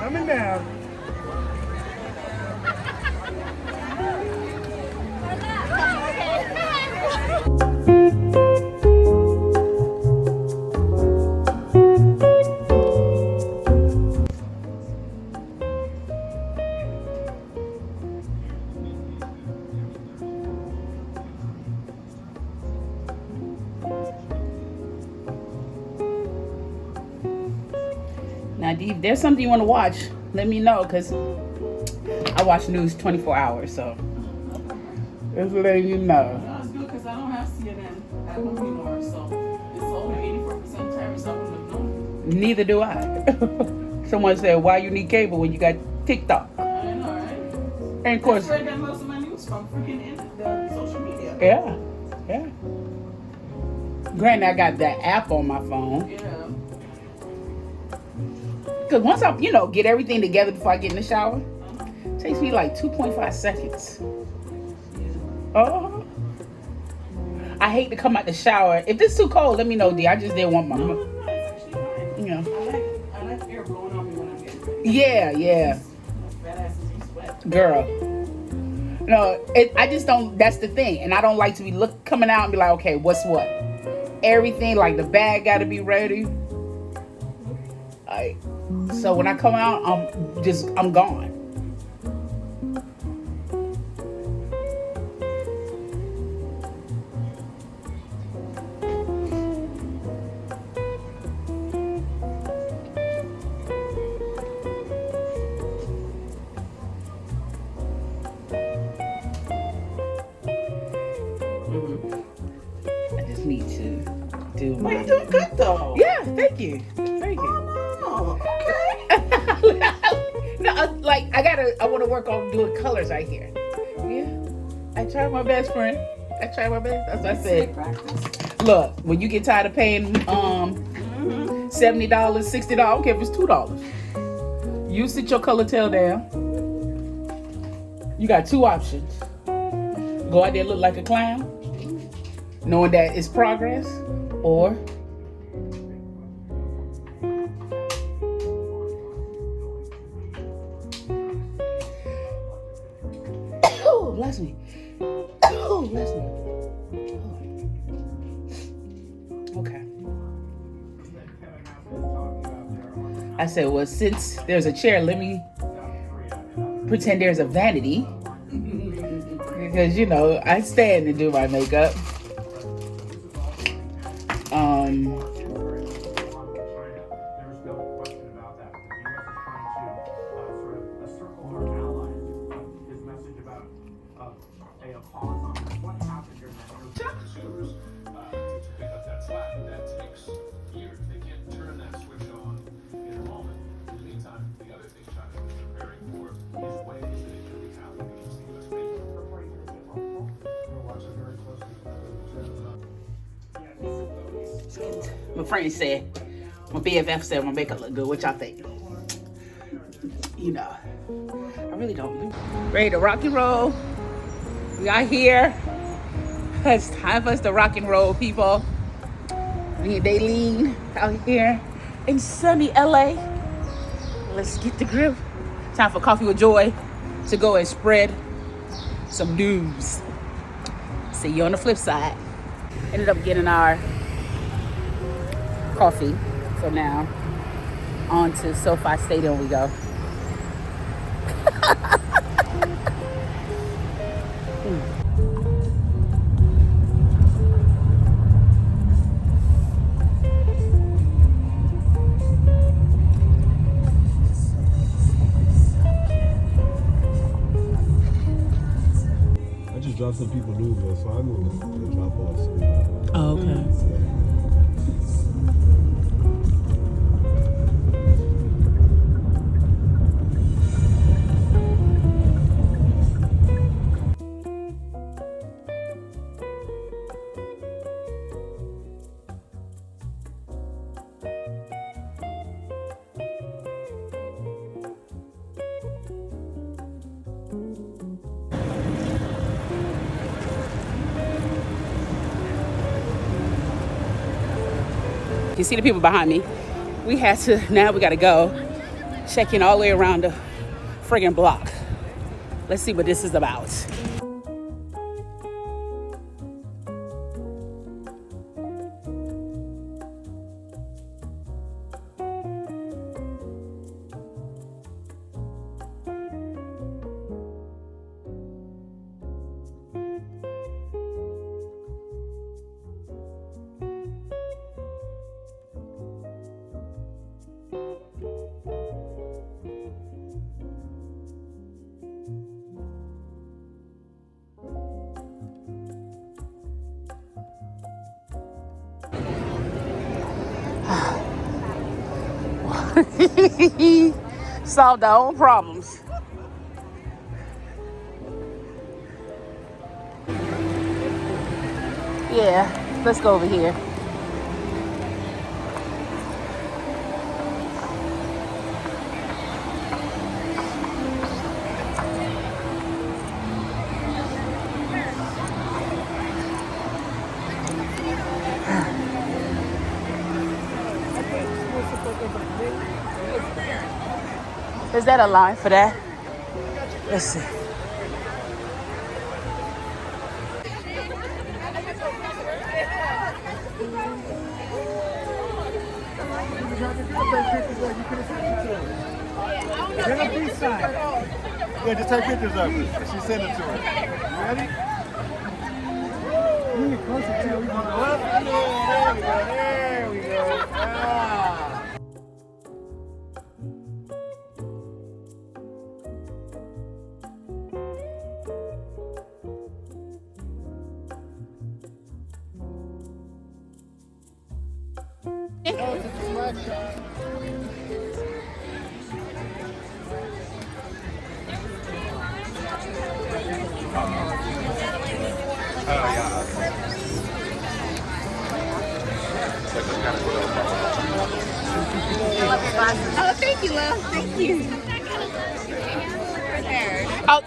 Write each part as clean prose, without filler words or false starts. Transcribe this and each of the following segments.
Coming down. Now, if there's something you want to watch, let me know, because I watch news 24 hours, so just letting you know. That's good, because I don't have CNN at home anymore, so it's only 84% tariffs. I wouldn't have known. Neither do I. Someone said, why you need cable when you got TikTok? I know, right? And of course, that's where I get most of my news from, freaking the social media. yeah. Granted, I got that app on my phone. Yeah. Because once I, get everything together before I get in the shower, it takes me like 2.5 seconds. Oh. I hate to come out the shower. If it's too cold, let me know, D. I just didn't want my... No, it's actually fine. Yeah. I like air blowing on me when I'm getting ready. Yeah. Fat asses be sweat. Girl. No, I just don't, that's the thing. And I don't like to be coming out and be like, okay, what's what? Everything, like the bag got to be ready. So when I come out, I'm gone. I just need to do my... Well, you're doing good, though. Yeah, thank you. Oh, okay. No, I want to work on doing colors right here. Yeah, I tried my best, friend. That's what I said. Look, when you get tired of paying $70, $60, I don't care if it's $2. You sit your color tail down. You got two options. Go out there and look like a clown, knowing that it's progress, or bless me. Oh, bless me. Oh. Okay. I said, well, since there's a chair, let me pretend there's a vanity. Because, I stand and do my makeup. My friend said, my BFF said my makeup look good. What y'all think? I really don't. Ready to rock and roll. We are here. It's time for us to rock and roll, people. Me and Daylene out here in sunny LA. Let's get the grip. Time for Coffee with Joy to go and spread some news. See you on the flip side. Ended up getting our coffee. So now on to SoFi Stadium we go. I just dropped some people new, so I moved to drop off. Oh, okay. You see the people behind me. Now we gotta go Checking all the way around the friggin' block. Let's see what this is about. Solved our own problems. Yeah, let's go over here. Is that a line for that? Let's see. Yeah, just take pictures of it. She sent it to her. You ready? There we go. There we go. Ah. Oh, thank you, love. Thank you. Oh.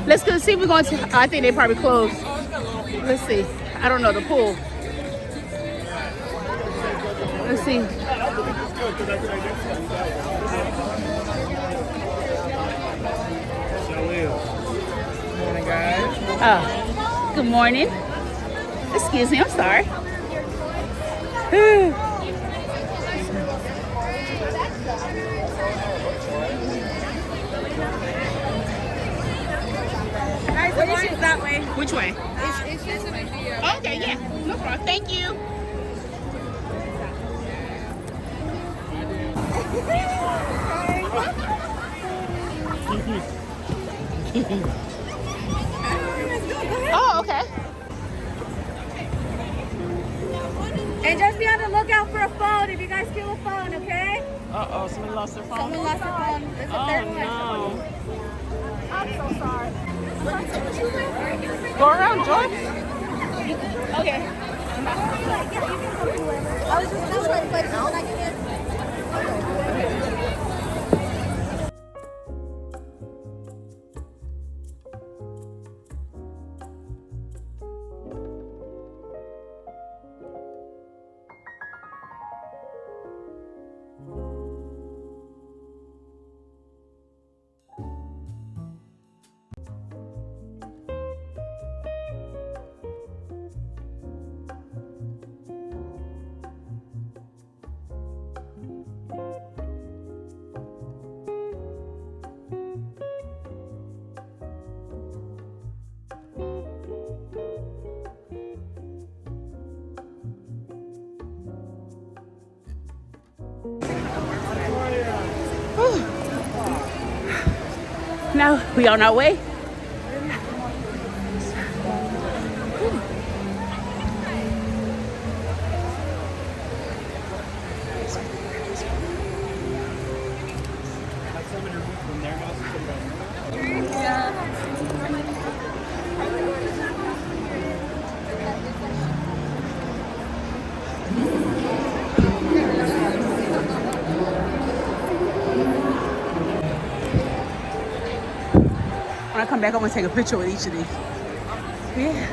Let's go see if we're going to. I think they probably closed. Let's see. I don't know the pool. Let's see. Morning, guys. Oh, good morning. Excuse me, I'm sorry. Guys, the one is that way. Which way? It's just right here. Okay, yeah, no problem. Thank you. Oh, okay. And just be on the lookout for a phone if you guys kill a phone, okay? Uh-oh, somebody lost their phone. Someone lost their phone. There's a third one. No. I'm so sorry. Go around, Joy. Okay. I was just telling like when I get in. Now we on our way. When I come back, I'm gonna take a picture with each of these. Yeah.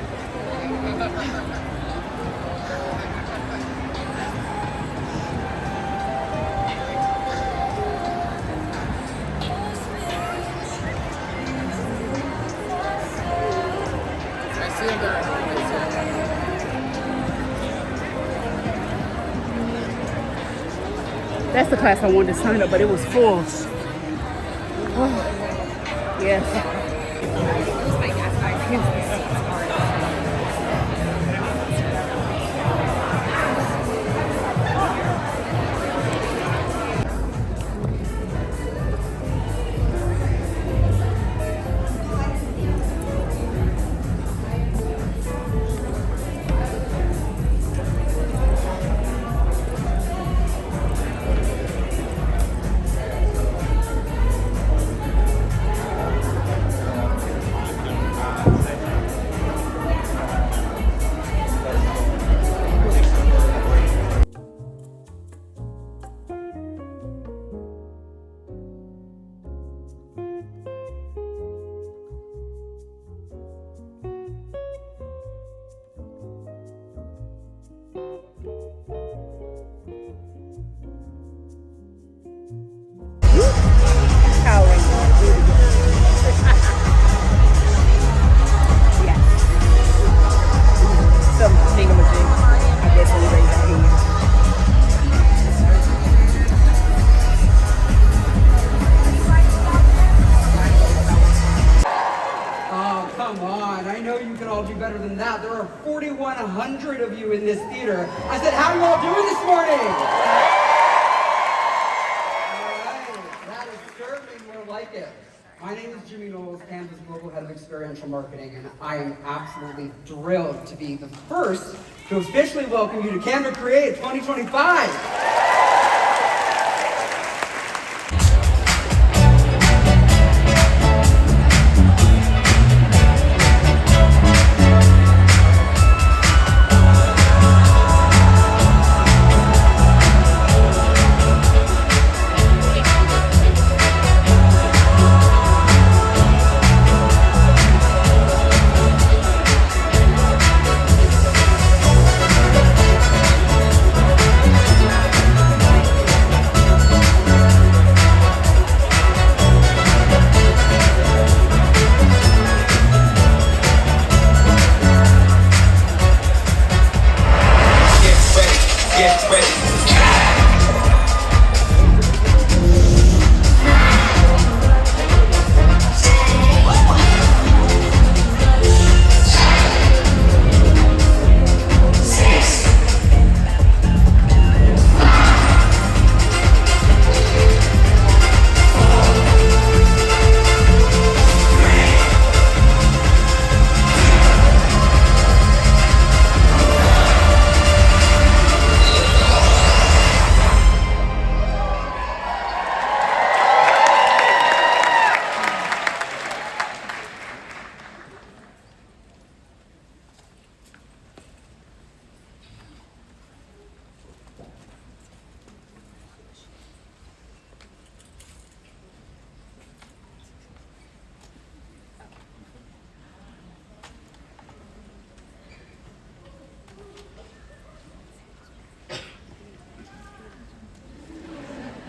That's the class I wanted to sign up, but it was full. Oh, yes. better than that. There are 4,100 of you in this theater. I said, how are you all doing this morning? All right, that is certainly more like it. My name is Jimmy Knowles, Canva's Global Head of Experiential Marketing, and I am absolutely thrilled to be the first to officially welcome you to Canva Create 2025.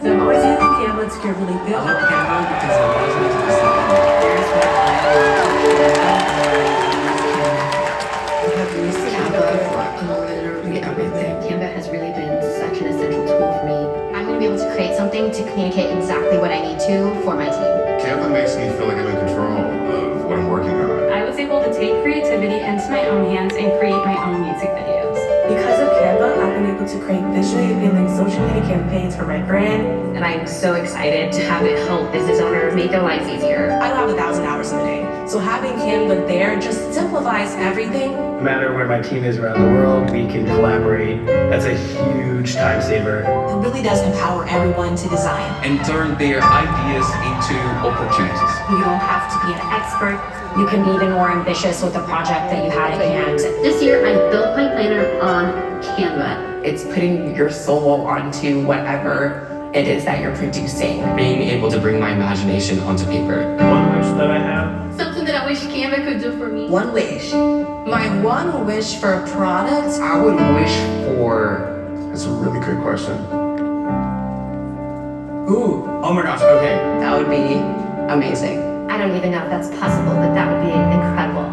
So I'm always using Canva to really build. I love Canva because it allows me to decide here's what I have used Canva for literally everything. Canva has really been such an essential tool for me. I'm going to be able to create something to communicate exactly what I need to for my team. Canva makes me feel like I'm in control of what I'm working on. I was able to take creativity into my own hands and create my own music videos. Because of Canva, I've been able to create visually appealing social media campaigns for my brand. And I'm so excited to have it help business owners make their lives easier. I don't have 1,000 hours in a day. So having Canva there just simplifies everything. No matter where my team is around the world, we can collaborate. That's a huge time saver. It really does empower everyone to design. And turn their ideas into opportunities. You don't have to be an expert. You can be even more ambitious with the project that you had at hand. This year, I built my planner on Canva. It's putting your soul onto whatever it is that you're producing. Being able to bring my imagination onto paper. One wish that I have. Something that I wish Canva could do for me. One wish. My one wish for a product. I would wish for... That's a really good question. Ooh, oh my gosh, okay. That would be amazing. I don't even know if that's possible, but that would be incredible.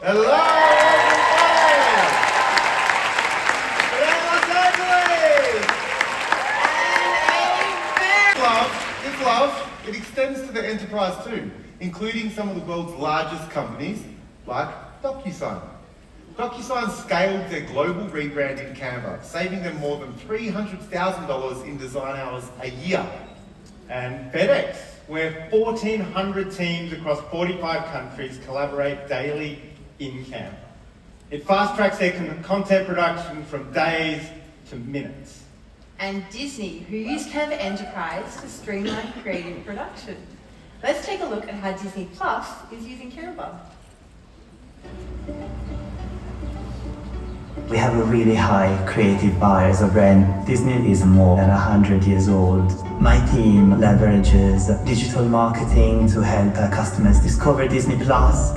Hello, everybody! We're in Los Angeles! This love, it extends to the enterprise too, including some of the world's largest companies, like DocuSign. DocuSign scaled their global rebrand in Canva, saving them more than $300,000 in design hours a year. And FedEx, where 1,400 teams across 45 countries collaborate daily in Canva. It fast-tracks their content production from days to minutes. And Disney, who used Canva Enterprise to streamline creative production. Let's take a look at how Disney Plus is using Canva. We have a really high creative bar as a brand. Disney is more than 100 years old. My team leverages digital marketing to help our customers discover Disney Plus.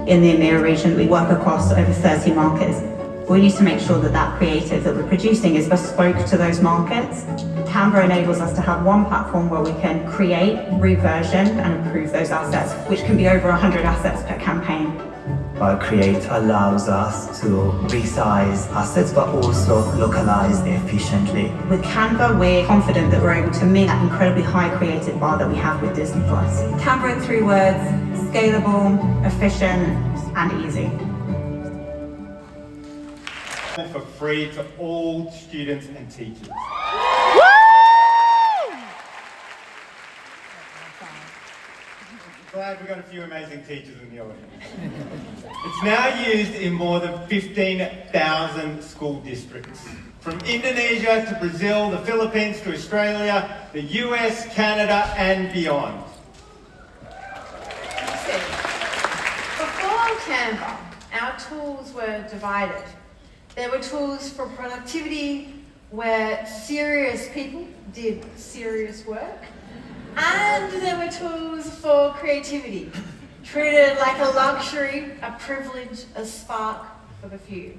In the EMEA region, we work across over 30 markets. We need to make sure that that creative that we're producing is bespoke to those markets. Canva enables us to have one platform where we can create, reversion, and improve those assets, which can be over 100 assets per campaign. Create allows us to resize assets but also localize efficiently. With Canva, we're confident that we're able to meet that incredibly high creative bar that we have with Disney+. Canva in 3 words, scalable, efficient, and easy. For free to all students and teachers. Glad we got a few amazing teachers in the audience. It's now used in more than 15,000 school districts. From Indonesia to Brazil, the Philippines to Australia, the US, Canada, and beyond. Before Canva, our tools were divided. There were tools for productivity, where serious people did serious work. And there were tools for creativity, treated like a luxury, a privilege, a spark for the few.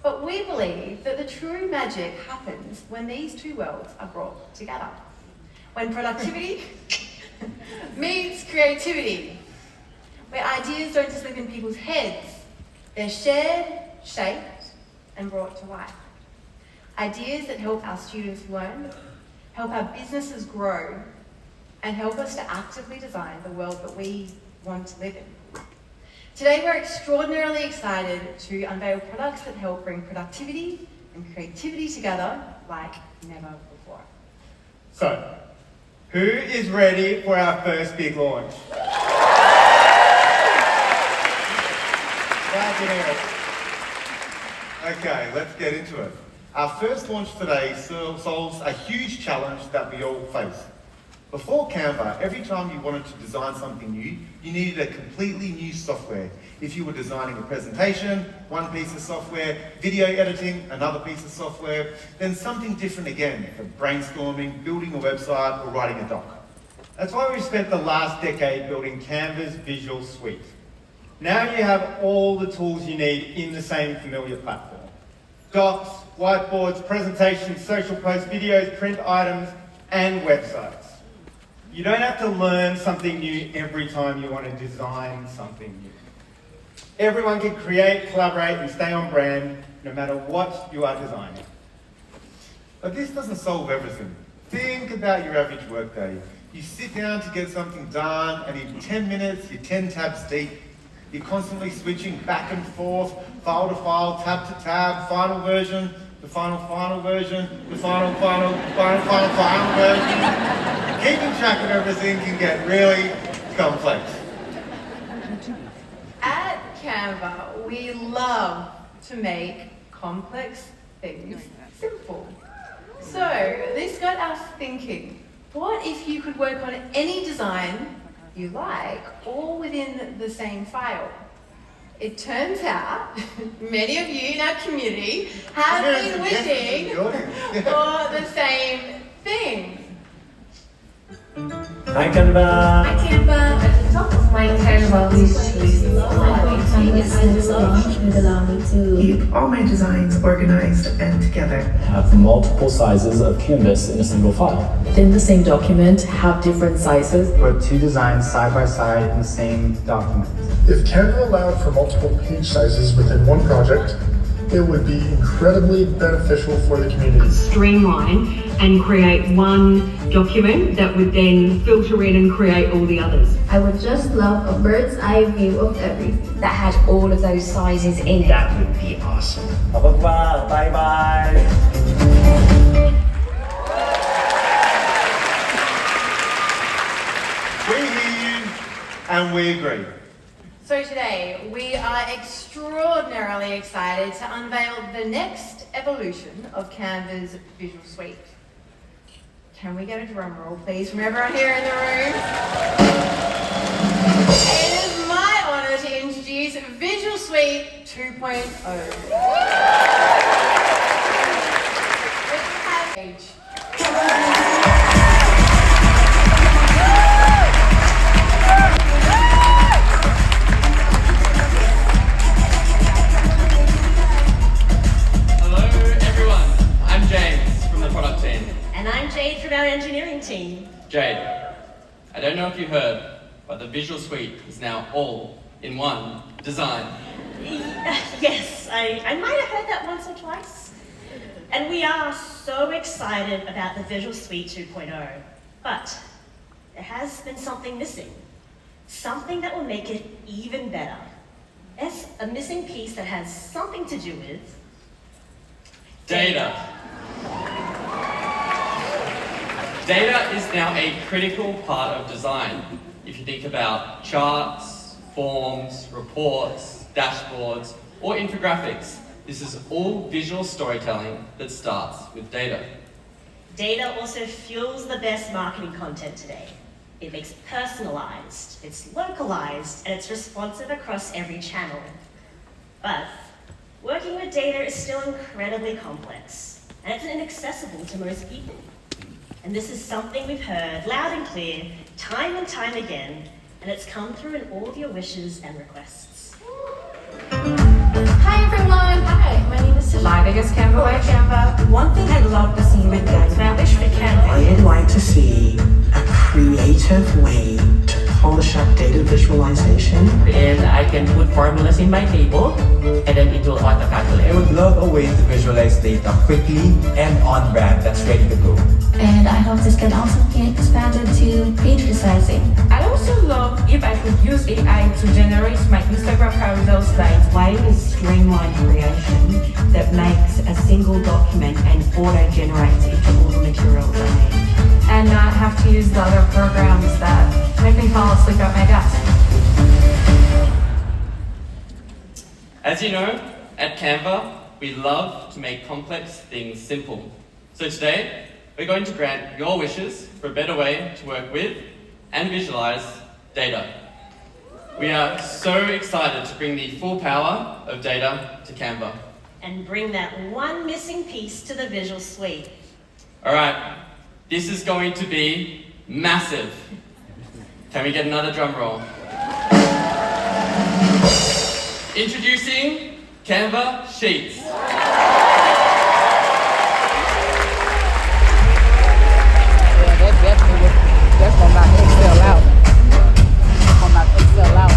But we believe that the true magic happens when these two worlds are brought together. When productivity meets creativity, where ideas don't just live in people's heads, they're shared, shaped, and brought to life. Ideas that help our students learn, help our businesses grow, and help us to actively design the world that we want to live in. Today we're extraordinarily excited to unveil products that help bring productivity and creativity together like never before. So, who is ready for our first big launch? Glad to hear it. Okay, let's get into it. Our first launch today solves a huge challenge that we all face. Before Canva, every time you wanted to design something new, you needed a completely new software. If you were designing a presentation, one piece of software, video editing, another piece of software, then something different again for brainstorming, building a website, or writing a doc. That's why we've spent the last decade building Canva's visual suite. Now you have all the tools you need in the same familiar platform. Docs, whiteboards, presentations, social posts, videos, print items, and websites. You don't have to learn something new every time you want to design something new. Everyone can create, collaborate, and stay on brand no matter what you are designing. But this doesn't solve everything. Think about your average workday. You sit down to get something done, and in 10 minutes, you're 10 tabs deep. You're constantly switching back and forth, file to file, tab to tab, final version, the final version, the final version. Keeping track of everything can get really complex. At Canva, we love to make complex things simple. So this got us thinking, what if you could work on any design you like, all within the same file? It turns out many of you in our community have been wishing for the same thing. Hi Canva! Hi Canva! At the top of my Canva wish list, I'm going to launch would allow me to keep all my designs organized and together. Have multiple sizes of canvas in a single file. Within the same document, have different sizes. Put two designs side by side in the same document. If Canva allowed for multiple page sizes within one project, it would be incredibly beneficial for the community. Streamline and create one document that would then filter in and create all the others. I would just love a bird's eye view of everything that had all of those sizes in it. That would be awesome. Au revoir, bye bye. We hear you and we agree. So today, we are extraordinarily excited to unveil the next evolution of Canva's Visual Suite. Can we get a drum roll, please, from everyone here in the room? It is my honor to introduce Visual Suite 2.0. And I'm Jade from our engineering team. Jade, I don't know if you heard, but the Visual Suite is now all in one design. Yes, I might have heard that once or twice. And we are so excited about the Visual Suite 2.0. But there has been something missing. Something that will make it even better. It's a missing piece that has something to do with data. Data is now a critical part of design. If you think about charts, forms, reports, dashboards, or infographics, this is all visual storytelling that starts with data. Data also fuels the best marketing content today. It makes it personalized, it's localized, and it's responsive across every channel. But working with data is still incredibly complex, and it's inaccessible to most people. And this is something we've heard loud and clear, time and time again, and it's come through in all of your wishes and requests. Hi everyone! Hi, my name is Sasha. My biggest Canva by Canva. One thing I'd love to see with data Spanish for Canva. I'd like to see a creative way to polish up data visualization. And I can put formulas in my table, and then it will auto-calculate. I would love a way to visualize data quickly and on brand that's ready to go. And I hope this can also be expanded to page resizing. I'd also love if I could use AI to generate my Instagram carousel slides. Why is streamlined creation that makes a single document and auto-generates it to all the materials I need. And not have to use the other programs that make me fall asleep at my desk. As you know, at Canva, we love to make complex things simple. So today, we're going to grant your wishes for a better way to work with and visualize data. We are so excited to bring the full power of data to Canva. And bring that one missing piece to the Visual Suite. All right, this is going to be massive. Can we get another drum roll? Introducing Canva Sheets. That's gonna knock Excel out. Gonna knock Excel out.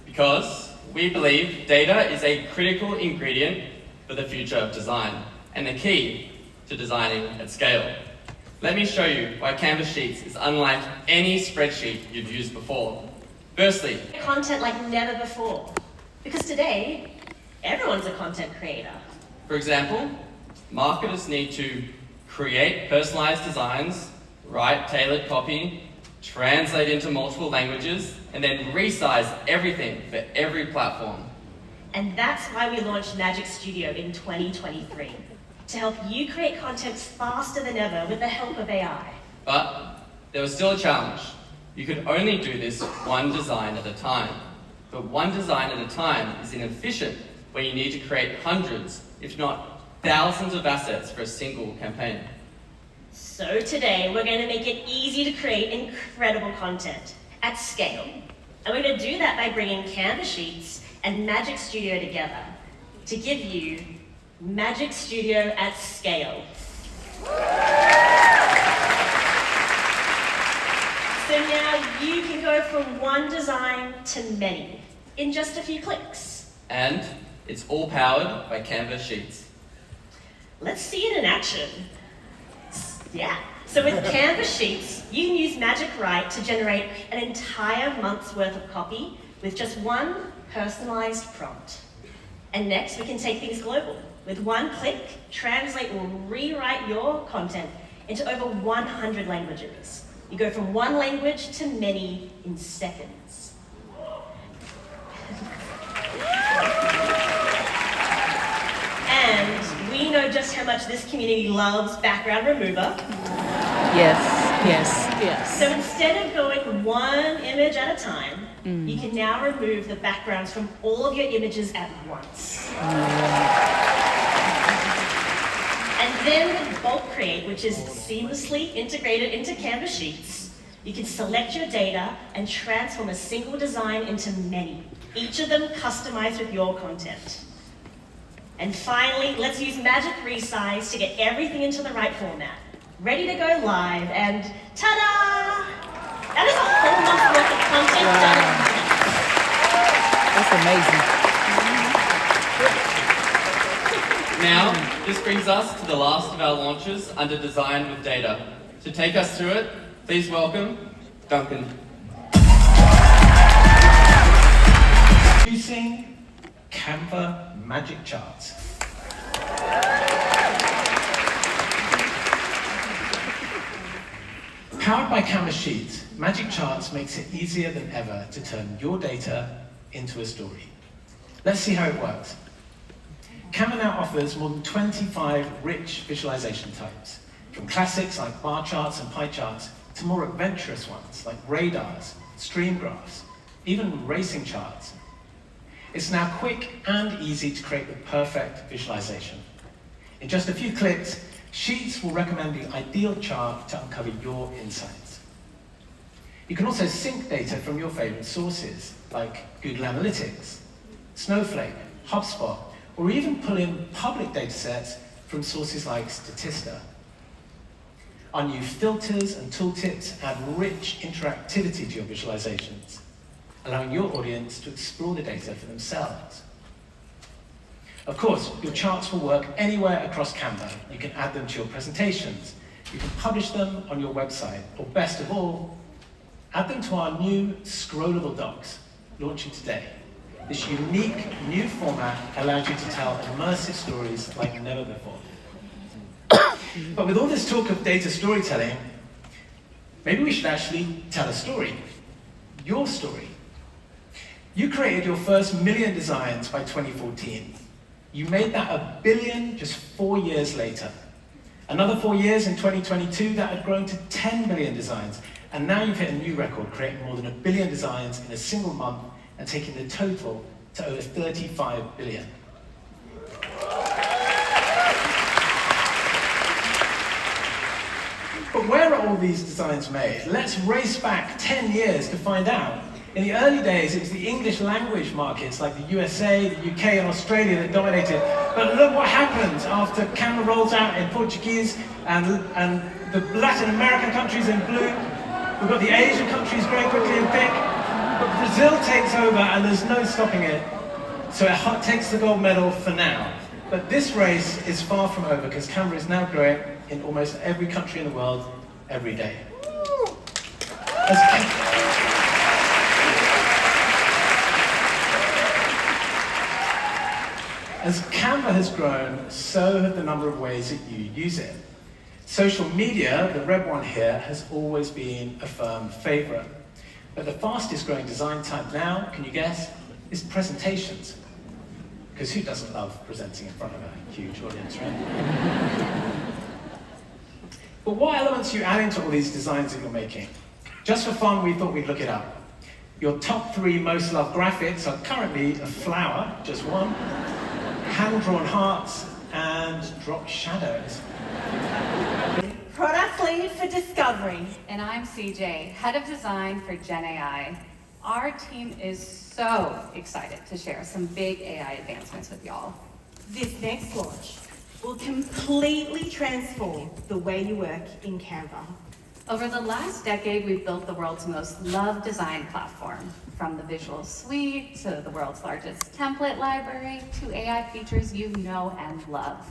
Because we believe data is a critical ingredient for the future of design and the key to designing at scale. Let me show you why Canva Sheets is unlike any spreadsheet you've used before. Firstly, content like never before. Because today, everyone's a content creator. for example, marketers need to create personalized designs, write tailored copy, translate into multiple languages, and then resize everything for every platform. And that's why we launched Magic Studio in 2023, to help you create content faster than ever with the help of AI. But there was still a challenge. You could only do this one design at a time. But one design at a time is inefficient when you need to create hundreds, if not thousands of assets for a single campaign. So today, we're going to make it easy to create incredible content at scale. And we're going to do that by bringing Canva Sheets and Magic Studio together to give you Magic Studio at scale. So now you can go from one design to many in just a few clicks. And it's all powered by Canva Sheets. Let's see it in action. Yeah. So with Canva Sheets, you can use Magic Write to generate an entire month's worth of copy with just one personalized prompt. And next, we can take things global. With one click, translate or rewrite your content into over 100 languages. You go from one language to many in seconds. And we know just how much this community loves background remover. Yes, yes, yes. So instead of going one image at a time, you can now remove the backgrounds from all of your images at once. And then with Bulk Create, which is seamlessly integrated into Canva Sheets, you can select your data and transform a single design into many, each of them customized with your content. And finally, let's use Magic Resize to get everything into the right format. Ready to go live, and ta-da! That is a whole month's worth of content done in That's amazing. Now, this brings us to the last of our launches under Design with Data. To take us through it, please welcome Duncan. Introducing Canva Magic Charts. Powered by Canva Sheets, Magic Charts makes it easier than ever to turn your data into a story. Let's see how it works. Canva now offers more than 25 rich visualization types, from classics like bar charts and pie charts to more adventurous ones like radars, stream graphs, even racing charts. It's now quick and easy to create the perfect visualization. In just a few clicks, Sheets will recommend the ideal chart to uncover your insights. You can also sync data from your favorite sources, like Google Analytics, Snowflake, HubSpot, or even pull in public datasets from sources like Statista. Our new filters and tooltips add rich interactivity to your visualizations, allowing your audience to explore the data for themselves. Of course, your charts will work anywhere across Canva. You can add them to your presentations. You can publish them on your website, or best of all, add them to our new scrollable docs, launching today. This unique new format allows you to tell immersive stories like never before. But with all this talk of data storytelling, maybe we should actually tell a story. Your story. You created your first 1 million designs by 2014. You made that 1 billion just 4 years later. Another 4 years in 2022, that had grown to 10 billion designs. And now you've hit a new record, creating more than 1 billion designs in a single month and taking the total to over 35 billion. But where are all these designs made? Let's race back 10 years to find out. In the early days, it was the English language markets like the USA, the UK, and Australia that dominated. But look what happens after Canva rolls out in Portuguese and the Latin American countries in blue. We've got the Asian countries very quickly in pink. But Brazil takes over and there's no stopping it. So it takes the gold medal for now. But this race is far from over because Canva is now growing in almost every country in the world every day. As Canva has grown, so have the number of ways that you use it. Social media, the red one here, has always been a firm favorite. But the fastest growing design type now, can you guess, is presentations. Because who doesn't love presenting in front of a huge audience, right? But what elements are you adding to all these designs that you're making? Just for fun, we thought we'd look it up. Your top 3 most loved graphics are currently a flower, just one, hand-drawn hearts, and drop shadows. Product lead for Discovery. And I'm CJ, head of design for Gen AI. Our team is so excited to share some big AI advancements with y'all. This next launch will completely transform the way you work in Canva. Over the last decade, we've built the world's most loved design platform, from the visual suite to the world's largest template library to AI features you know and love.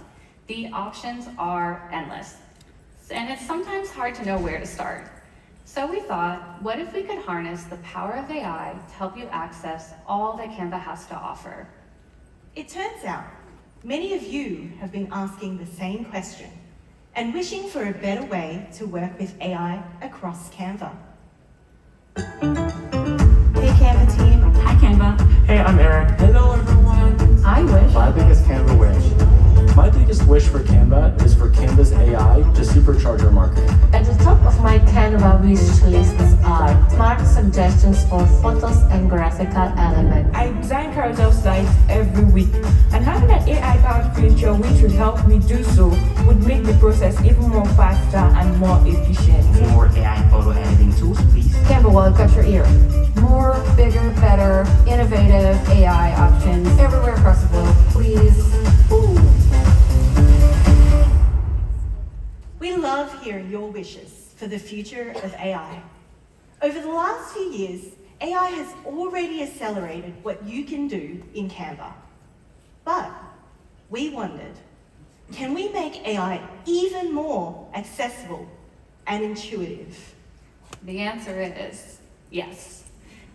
The options are endless, and it's sometimes hard to know where to start. So we thought, what if we could harness the power of AI to help you access all that Canva has to offer? It turns out, many of you have been asking the same question and wishing for a better way to work with AI across Canva. Hey Canva team. Hi Canva. Hey, I'm Eric. Hello everyone. I wish. My biggest Canva wish. My biggest wish for Canva is for Canva's AI to supercharge our marketing. At the top of my Canva wish lists are smart suggestions for photos and graphical elements. I design carousel sites every week, and having an AI-powered feature which would help me do so would make the process even more faster and more efficient. More AI photo editing tools, please. Canva will cut your ear. More, bigger, better, innovative AI options everywhere across the world, please. Ooh. We love hearing your wishes for the future of AI. Over the last few years, AI has already accelerated what you can do in Canva. But we wondered, can we make AI even more accessible and intuitive? The answer is yes.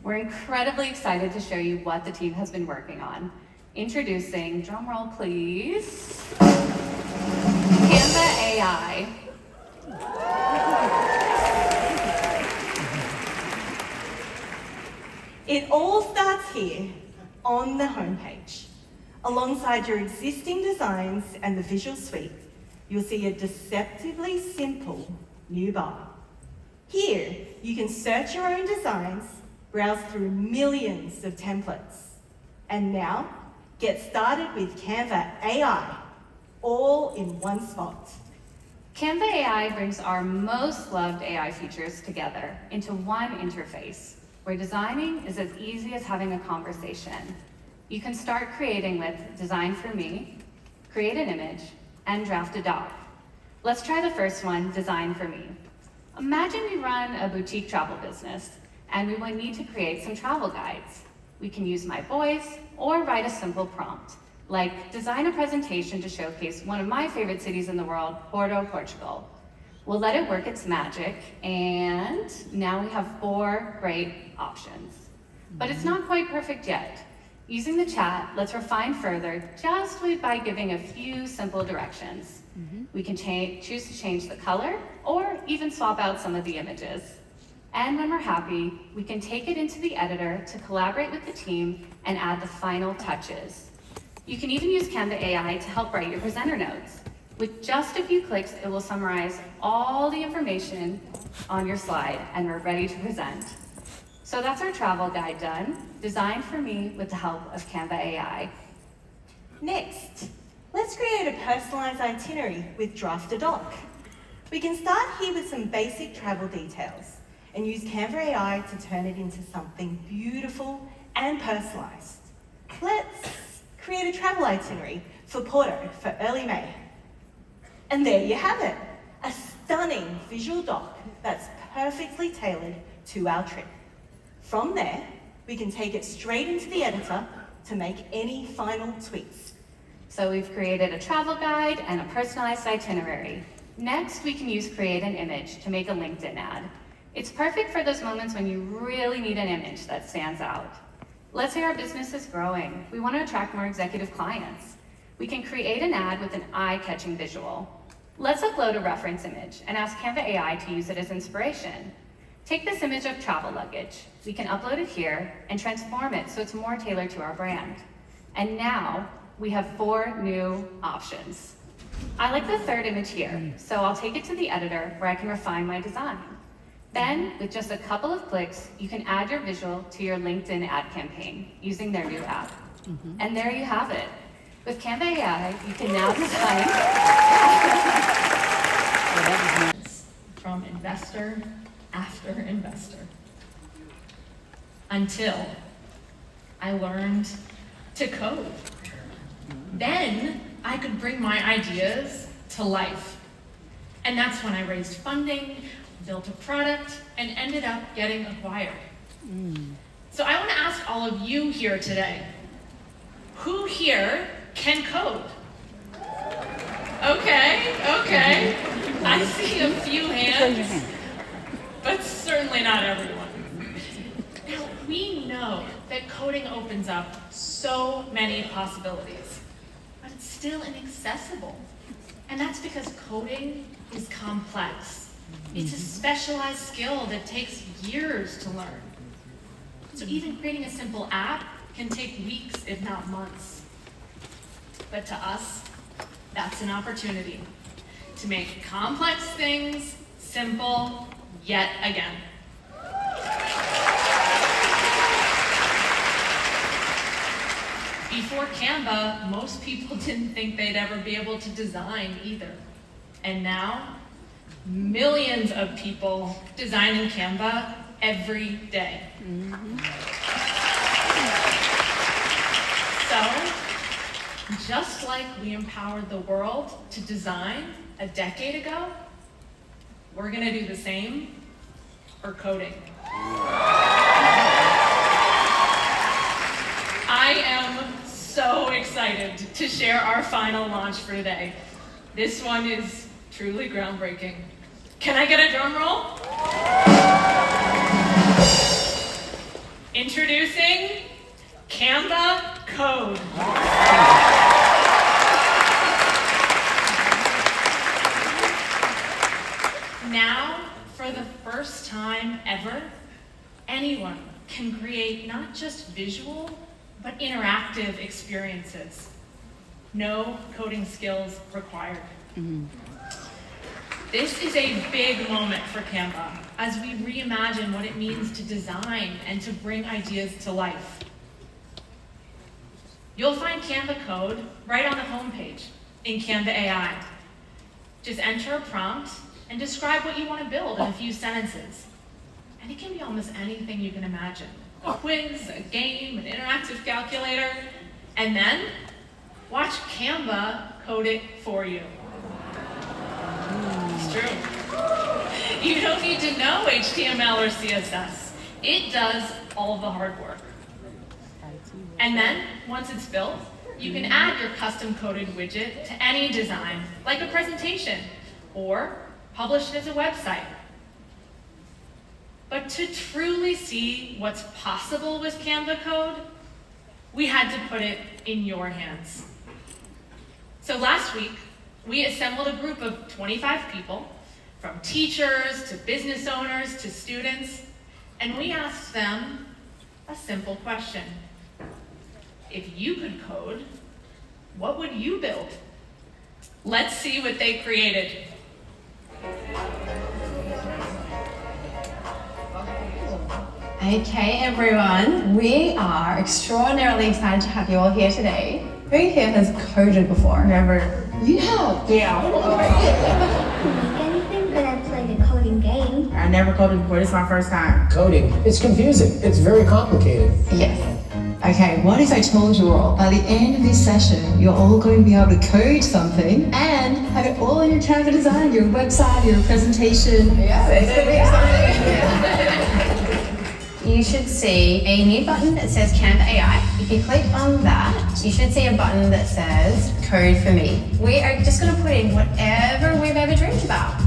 We're incredibly excited to show you what the team has been working on. Introducing, drumroll please, Canva AI. It all starts here on the homepage. Alongside your existing designs and the visual suite, you'll see a deceptively simple new bar. Here, you can search your own designs, browse through millions of templates, and now get started with Canva AI, all in one spot. Canva AI brings our most loved AI features together into one interface, where designing is as easy as having a conversation. You can start creating with Design for Me, create an image, and draft a doc. Let's try the first one, Design for Me. Imagine we run a boutique travel business, and we will need to create some travel guides. We can use my voice or write a simple prompt, like design a presentation to showcase one of my favorite cities in the world, Porto, Portugal. We'll let it work its magic, and now we have 4 great options. But it's not quite perfect yet. Using the chat, let's refine further just by giving a few simple directions. We can choose to change the color or even swap out some of the images. And when we're happy, we can take it into the editor to collaborate with the team and add the final touches. You can even use Canva AI to help write your presenter notes. With just a few clicks, it will summarize all the information on your slide, and we're ready to present. So that's our travel guide done, designed for me with the help of Canva AI. Next, let's create a personalized itinerary with Draft a Doc. We can start here with some basic travel details and use Canva AI to turn it into something beautiful and personalized. Let's create a travel itinerary for Porto for early May. And there you have it, a stunning visual doc that's perfectly tailored to our trip. From there, we can take it straight into the editor to make any final tweaks. So we've created a travel guide and a personalized itinerary. Next, we can use Create an Image to make a LinkedIn ad. It's perfect for those moments when you really need an image that stands out. Let's say our business is growing. We want to attract more executive clients. We can create an ad with an eye-catching visual. Let's upload a reference image and ask Canva AI to use it as inspiration. Take this image of travel luggage. We can upload it here and transform it so it's more tailored to our brand. And now we have 4 new options. I like the third image here, so I'll take it to the editor where I can refine my design. Then, with just a couple of clicks, you can add your visual to your LinkedIn ad campaign using their new app. And there you have it. With Canva AI, you can now design from investor after investor until I learned to code. Then I could bring my ideas to life. And that's when I raised funding, built a product, and ended up getting acquired. So I want to ask all of you here today, who here can code? Okay. I see a few hands, but certainly not everyone. Now, we know that coding opens up so many possibilities, but it's still inaccessible. And that's because coding is complex. It's a specialized skill that takes years to learn. So even creating a simple app can take weeks, if not months. But to us, that's an opportunity to make complex things simple yet again. Before Canva, most people didn't think they'd ever be able to design either. And now, millions of people design in Canva every day. So, just like we empowered the world to design a decade ago, we're gonna do the same for coding. I am so excited to share our final launch for today. This one is truly groundbreaking. Can I get a drum roll? Introducing Canva Code. Now, for the first time ever, anyone can create not just visual, but interactive experiences. No coding skills required. This is a big moment for Canva as we reimagine what it means to design and to bring ideas to life. You'll find Canva Code right on the homepage in Canva AI. Just enter a prompt and describe what you want to build in a few sentences. And it can be almost anything you can imagine. A quiz, a game, an interactive calculator, and then watch Canva code it for you. It's true. You don't need to know HTML or CSS. It does all the hard work. And then, once it's built, you can add your custom-coded widget to any design, like a presentation, or publish it as a website. But to truly see what's possible with Canva Code, we had to put it in your hands. So last week, we assembled a group of 25 people, from teachers to business owners to students, and we asked them a simple question. If you could code, what would you build? Let's see what they created. Okay, everyone, we are extraordinarily excited to have you all here today. Who here has coded before? Never. You have? Yeah. Anything, but I played a coding game. I never coded before. This is my first time. Coding. It's confusing. It's very complicated. Yes. Okay, what if I told you all, by the end of this session, you're all going to be able to code something and have it all in your Canva design, your website, your presentation. Yeah, it's going to be exciting. you should see a new button that says Canva AI. If you click on that, you should see a button that says Code for Me. We are just going to put in whatever we've ever dreamed about.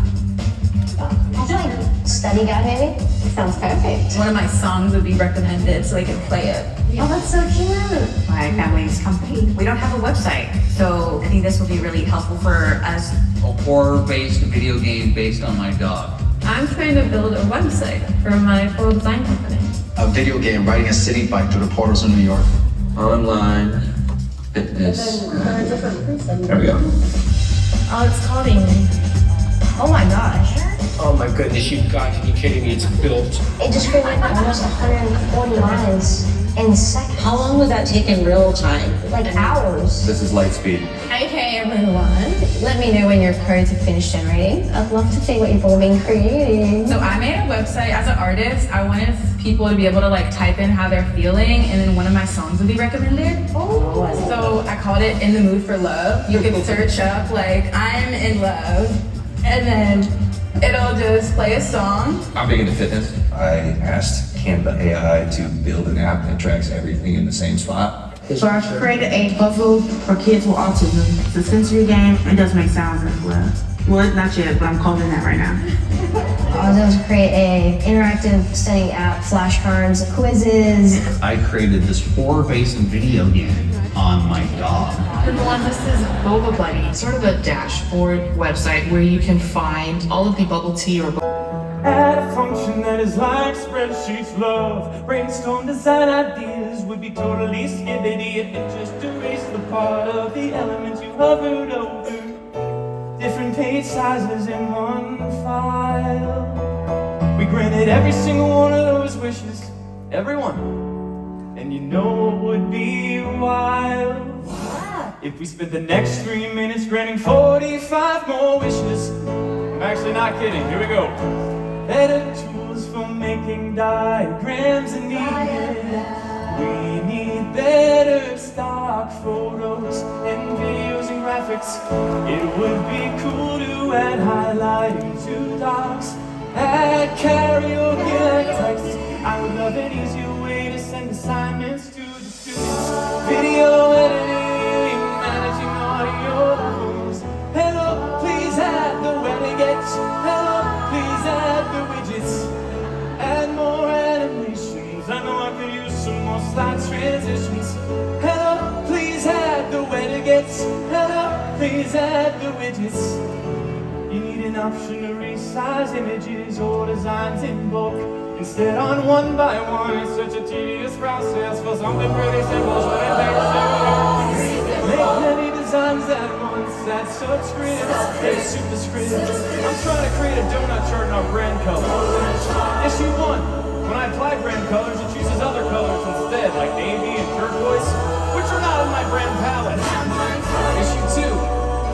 Study guide, maybe? Sounds perfect. One of my songs would be recommended so they can play it. Oh, that's so cute. My family's company, we don't have a website, so I think this will be really helpful for us. A horror-based video game based on my dog. I'm trying to build a website for my photo design company. A video game riding a city bike through the portals of New York. Online fitness. There we go. Oh, it's coding. Oh my gosh. Oh my goodness, you got to be kidding me, it's built. It just created almost 140 lines in seconds. How long would that take in real time? Like hours. This is light speed. Okay, everyone. Let me know when your codes have finished generating. I'd love to see what you've all been creating. So I made a website as an artist. I wanted people to be able to like type in how they're feeling, and then one of my songs would be recommended. Oh. So I called it In the Mood for Love. You can search up like I'm in love, and then it'll just play a song. I'm big into fitness. I asked Canva AI to build an app that tracks everything in the same spot. So I created a puzzle for kids with autism. It's a sensory game and does make sounds as well. Well, not yet, but I'm coding that right now. I was able to create a interactive study app, flashcards, quizzes. I created this horror-based video game on my dog. Everyone, this is Boba Buddy, sort of a dashboard website where you can find all of the bubble tea or Add a function that is like spreadsheets love. Brainstorm design ideas would be totally skibbity if it just erased the part of the elements you hovered over. Different page sizes in one file. We granted every single one of those wishes, every one. And you know it would be wild if we spent the next 3 minutes granting 45 more wishes. I'm actually not kidding, here we go. Better tools for making diagrams and we need better stock photos and videos and graphics. It would be cool to add highlighting to docs, add karaoke like text. I would love an easier way to send assignments to the students. Video editing, managing audio rooms. Hello, please add the delegates. Hello, please add the widgets. Add more animations. I know I could use some more slide transitions. Hello, please add the delegates. Hello, please add the widgets. You need an option to resize images or designs in bulk. Instead on one by one, it's such a tedious process for something pretty simple. So it takes several. Make many designs at once, add subscripts, add superscripts. I'm trying to create a donut chart in our brand colors. Issue 1, when I apply brand colors, it chooses other colors instead, like navy and turquoise, which are not in my brand palette. Issue 2,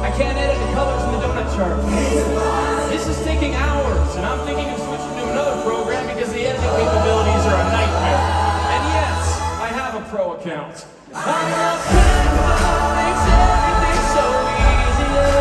I can't edit the colors in the donut chart. This is taking hours, and I'm thinking of switching to another program because the editing capabilities are a nightmare. And yes, I have a pro account. I love Canva, makes everything so easier.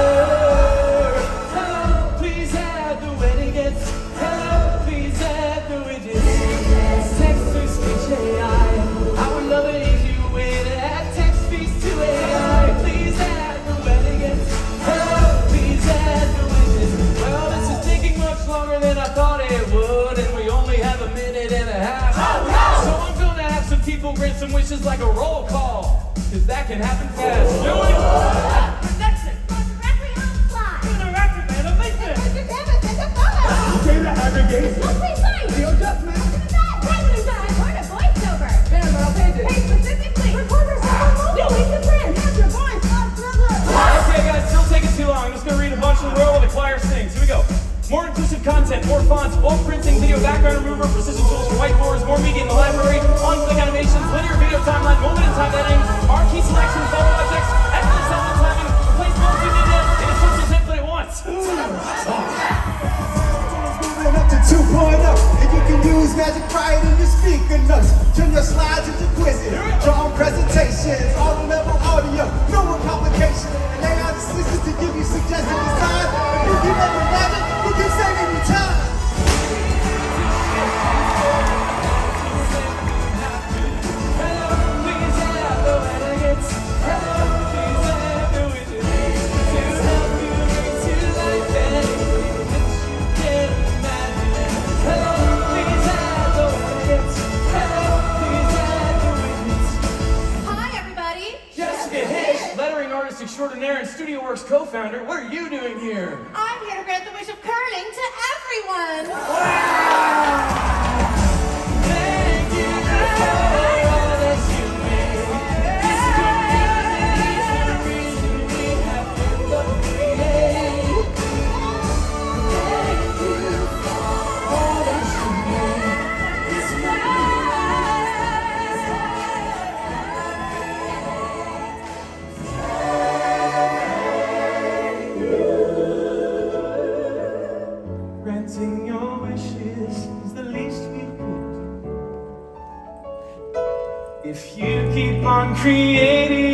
Hello, please add the delegates. Hello, please add the widgets. Text to speech AI. I would love an easier way to add text speech to AI. Please add the delegates. Hello, please add the widgets. Well, this is taking much longer than I thought it would, and we only have a minute and a half. So I'm gonna have some people grant some wishes like a roll call, cause that can happen fast. Do it! Protection! Interactive animation! Data aggregation! Video adjustment! Okay guys, still taking too long. I'm just gonna read a bunch of the row while the choir sings. Here we go. More inclusive content, more fonts, bulk printing, video background remover, precision tools for whiteboards, more media in the library, on-click animations, linear video timeline, moment-in-time editing, marquee selection, photo objects, excellent sound and timing, replace multimedia in a social template at once. Moving up to 2.0, and you can use Magic Create in your speaker notes. Turn your slides into quizzes, draw presentations, auto-level audio, no more complications. And AI assistants to give you suggested designs. If you keep up with magic, you keep saving you time. around her. What are you doing here? I'm here to grant the wish of curling to everyone. Thank you for all that you made. This community is the reason we have Canva Create. Thank you for all that you made. This granting your wishes is the least we could do. If you keep on creating